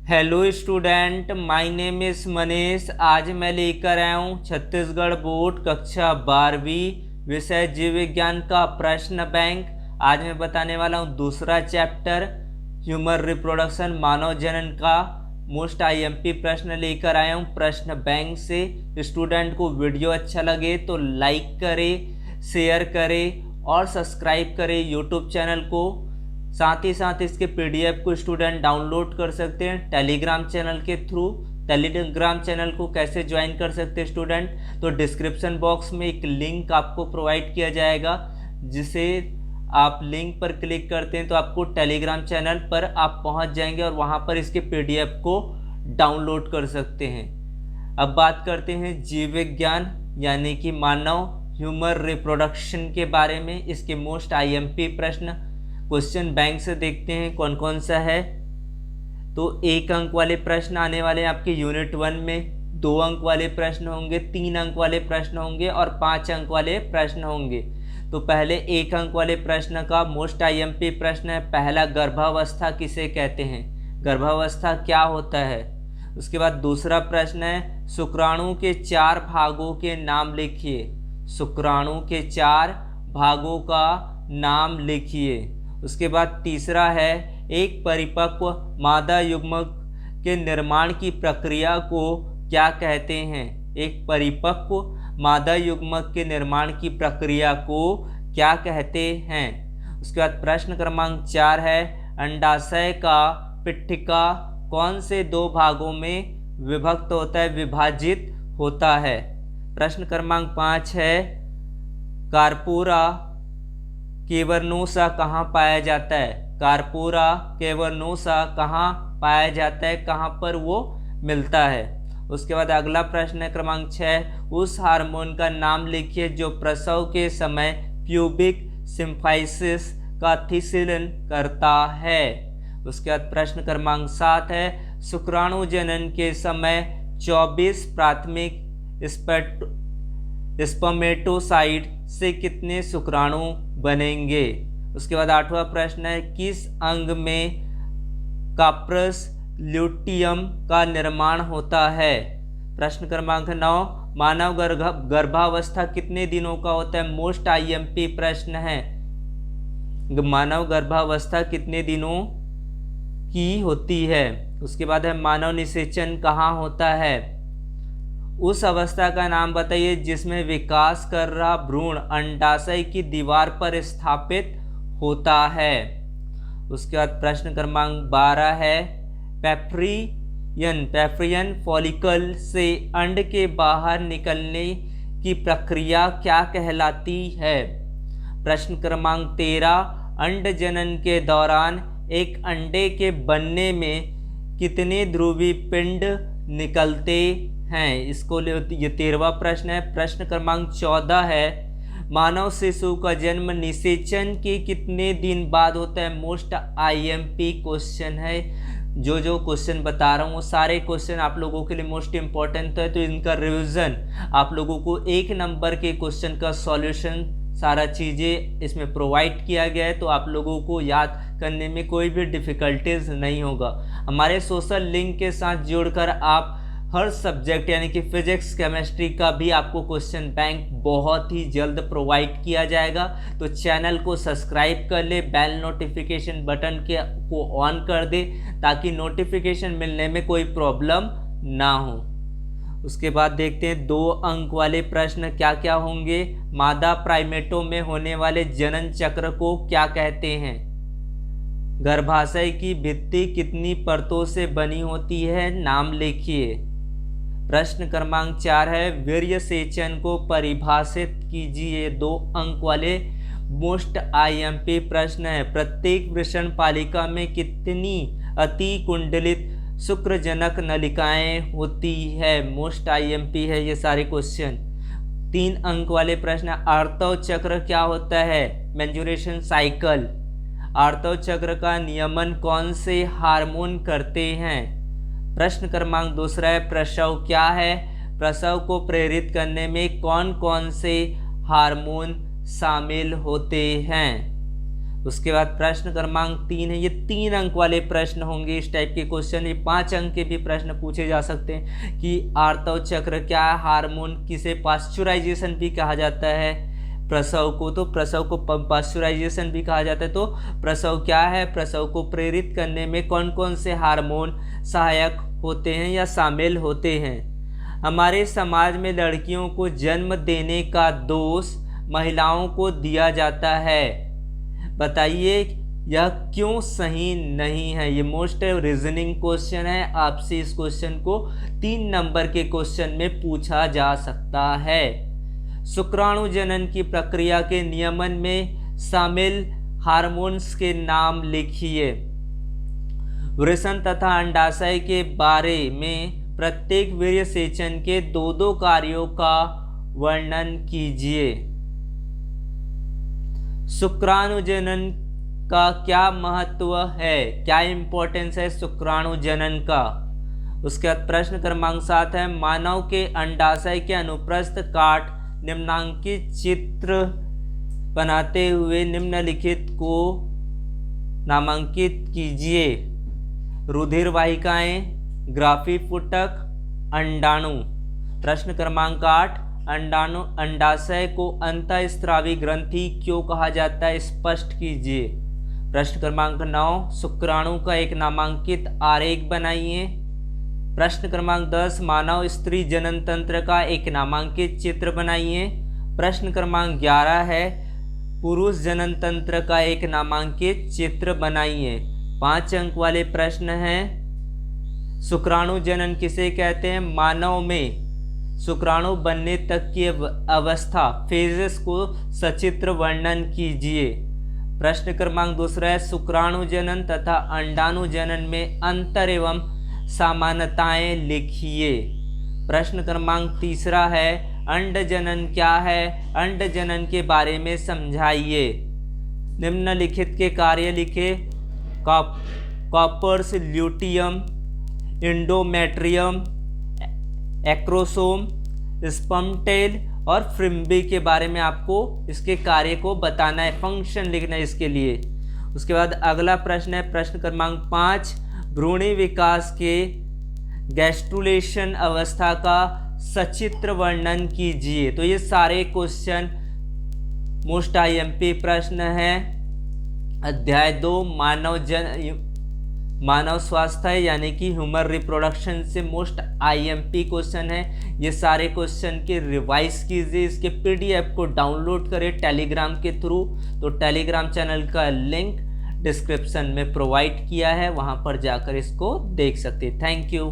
Hello student, my name is Manish. आज मैं लेकर आया हूँ छत्तीसगढ़ बोर्ड कक्षा 12वीं विषय जीव विज्ञान का प्रश्न बैंक। आज मैं बताने वाला हूँ दूसरा चैप्टर ह्यूमन रिप्रोडक्शन, मानव जनन का मोस्ट आईएमपी प्रश्न लेकर आया हूँ प्रश्न बैंक से। स्टूडेंट को वीडियो अच्छा लगे तो लाइक करें, शेयर करें और सब्सक्राइब करें यूट्यूब चैनल को। साथ ही साथ इसके पीडीएफ को स्टूडेंट डाउनलोड कर सकते हैं टेलीग्राम चैनल के थ्रू। टेलीग्राम चैनल को कैसे ज्वाइन कर सकते हैं स्टूडेंट, तो डिस्क्रिप्शन बॉक्स में एक लिंक आपको प्रोवाइड किया जाएगा, जिसे आप लिंक पर क्लिक करते हैं तो आपको टेलीग्राम चैनल पर आप पहुंच जाएंगे और वहां पर इसके पीडीएफ को डाउनलोड कर सकते हैं। अब बात करते हैं जीव विज्ञान यानी कि मानव ह्यूमन रिप्रोडक्शन के बारे में। इसके मोस्ट आईएमपी प्रश्न क्वेश्चन बैंक से देखते हैं कौन कौन सा है। तो 1 अंक वाले प्रश्न आने वाले हैं आपके यूनिट 1 में, 2 अंक वाले प्रश्न होंगे, 3 अंक वाले प्रश्न होंगे और 5 अंक वाले प्रश्न होंगे। तो पहले 1 अंक वाले प्रश्न का मोस्ट आईएमपी प्रश्न है पहला, गर्भावस्था किसे कहते हैं, गर्भावस्था क्या होता है। उसके बाद दूसरा प्रश्न है शुक्राणु के 4 भागों के नाम लिखिए, शुक्राणु के 4 भागों का नाम लिखिए। उसके बाद तीसरा है एक परिपक्व मादा युग्मक के निर्माण की प्रक्रिया को क्या कहते हैं, एक परिपक्व मादा युग्मक के निर्माण की प्रक्रिया को क्या कहते हैं। उसके बाद प्रश्न क्रमांक 4 है अंडाशय का पिट्ठिका कौन से 2 भागों में विभक्त होता है, विभाजित होता है। प्रश्न क्रमांक 5 है कार्पोरा कैवर्नोसा कहाँ पाया जाता है, कार्पोरा कैवर्नोसा कहाँ पाया जाता है, कहाँ पर वो मिलता है। उसके बाद अगला प्रश्न है क्रमांक 6, उस हार्मोन का नाम लिखिए जो प्रसव के समय प्यूबिक सिम्फाइसिस का अतिशीलन करता है। उसके बाद प्रश्न क्रमांक 7 है शुक्राणु जनन के समय 24 प्राथमिक स्पर्मेटोसाइट से कितने शुक्राणु बनेंगे। उसके बाद 8वां प्रश्न है किस अंग में काप्रस ल्यूटियम का निर्माण होता है। प्रश्न क्रमांक 9 मानव गर्भावस्था कितने दिनों का होता है, मोस्ट आईएमपी प्रश्न है। मानव गर्भावस्था कितने दिनों की होती है। उसके बाद है मानव निषेचन कहाँ होता है, उस अवस्था का नाम बताइए जिसमें विकास कर रहा भ्रूण अंडाशय की दीवार पर स्थापित होता है। उसके बाद प्रश्न क्रमांक 12 है पैफ्रियन फॉलिकल से अंड के बाहर निकलने की प्रक्रिया क्या कहलाती है। प्रश्न क्रमांक 13 अंड जनन के दौरान एक अंडे के बनने में कितने ध्रुवीय पिंड निकलते हैं, इसको ये 13वां प्रश्न है। प्रश्न क्रमांक 14 है मानव शिशु का जन्म निषेचन के कितने दिन बाद होता है, मोस्ट आईएमपी क्वेश्चन है। जो क्वेश्चन बता रहा हूँ वो सारे क्वेश्चन आप लोगों के लिए मोस्ट इंपॉर्टेंट है, तो इनका रिवीजन आप लोगों को 1 नंबर के क्वेश्चन का सॉल्यूशन सारा चीज़ें इसमें प्रोवाइड किया गया है, तो आप लोगों को याद करने में कोई भी डिफ़िकल्टीज नहीं होगा। हमारे सोशल लिंक के साथ जुड़कर आप हर सब्जेक्ट यानी कि फिजिक्स केमिस्ट्री का भी आपको क्वेश्चन बैंक बहुत ही जल्द प्रोवाइड किया जाएगा। तो चैनल को सब्सक्राइब कर ले, बेल नोटिफिकेशन बटन को ऑन कर दे ताकि नोटिफिकेशन मिलने में कोई प्रॉब्लम ना हो। उसके बाद देखते हैं 2 अंक वाले प्रश्न क्या क्या होंगे। मादा प्राइमेटों में होने वाले जनन चक्र को क्या कहते हैं। गर्भाशय की भित्ति कितनी परतों से बनी होती है, नाम लिखिए। प्रश्न क्रमांक 4 है वीर्य सेचन को परिभाषित कीजिए। 2 अंक वाले मोस्ट आईएमपी प्रश्न है प्रत्येक वृषण पालिका में कितनी अतिकुंडलित शुक्रजनक नलिकाएं होती है, मोस्ट आईएमपी है ये सारे क्वेश्चन। 3 अंक वाले प्रश्न आर्तव चक्र क्या होता है, मेंजुरेशन साइकिल। आर्तव चक्र का नियमन कौन से हार्मोन करते हैं। प्रश्न क्रमांक 2 है प्रसव क्या है, प्रसव को प्रेरित करने में कौन कौन से हार्मोन शामिल होते हैं। उसके बाद प्रश्न क्रमांक 3 है, ये 3 अंक वाले प्रश्न होंगे। इस टाइप के क्वेश्चन, ये 5 अंक के भी प्रश्न पूछे जा सकते हैं कि आर्तव चक्र क्या है, हार्मोन किसे पास्चुराइजेशन भी कहा जाता है, प्रसव को, तो प्रसव को पास्चुराइजेशन भी कहा जाता है। तो प्रसव क्या है, प्रसव को प्रेरित करने में कौन कौन से हार्मोन सहायक होते हैं या शामिल होते हैं। हमारे समाज में लड़कियों को जन्म देने का दोष महिलाओं को दिया जाता है, बताइए यह क्यों सही नहीं है। ये मोस्ट रीजनिंग क्वेश्चन है, आपसे इस क्वेश्चन को 3 नंबर के क्वेश्चन में पूछा जा सकता है। शुक्राणु जनन की प्रक्रिया के नियमन में शामिल हार्मोन्स के नाम लिखिए। वृषण तथा अंडाशय के बारे में प्रत्येक वीर्य सेचन के 2-2 कार्यों का वर्णन कीजिए। शुक्राणु जनन का क्या महत्व है, क्या इंपॉर्टेंस है शुक्राणु जनन का। उसके बाद प्रश्न क्रमांक 7 है, मानव के अंडाशय के अनुप्रस्थ काट निम्नांकित चित्र बनाते हुए निम्नलिखित को नामांकित कीजिए। रुधिर वाहिकाएं, ग्राफी फुटक, अंडाणु। प्रश्न क्रमांक 8, अंडाणु अंडाशय को अंतःस्रावी ग्रंथि क्यों कहा जाता है, स्पष्ट कीजिए। प्रश्न क्रमांक 9, शुक्राणु का एक नामांकित आरेख बनाइए। प्रश्न क्रमांक 10, मानव स्त्री जनन तंत्र का एक नामांकित चित्र बनाइए। प्रश्न क्रमांक 11 है, पुरुष जनन तंत्र का एक नामांकित चित्र बनाइए। 5 अंक वाले प्रश्न हैं। शुक्राणु जनन किसे कहते हैं, मानव में शुक्राणु बनने तक की अवस्था, फेजेस को सचित्र वर्णन कीजिए। प्रश्न क्रमांक 2 है, शुक्राणु जनन तथा अंडाणु जनन में अंतर एवं समानताएं लिखिए। प्रश्न क्रमांक 3 है, अंड जनन क्या है, अंड जनन के बारे में समझाइए। निम्नलिखित के कार्य लिखे। कॉपर्स ल्यूटियम, इंडोमेट्रियम, एक्रोसोम, स्पर्मटेल और फ्रिम्बी के बारे में आपको इसके कार्य को बताना है, फंक्शन लिखना है इसके लिए। उसके बाद अगला प्रश्न है प्रश्न क्रमांक 5, भ्रूणी विकास के गैस्ट्रुलेशन अवस्था का सचित्र वर्णन कीजिए। तो ये सारे क्वेश्चन मोस्ट आईएमपी प्रश्न हैं। अध्याय 2 मानव स्वास्थ्य यानी कि ह्यूमन रिप्रोडक्शन से मोस्ट आईएमपी क्वेश्चन है। ये सारे क्वेश्चन के रिवाइज कीजिए, इसके पीडीएफ को डाउनलोड करें टेलीग्राम के थ्रू। तो टेलीग्राम चैनल का लिंक डिस्क्रिप्शन में प्रोवाइड किया है, वहाँ पर जाकर इसको देख सकते हैं। Thank you.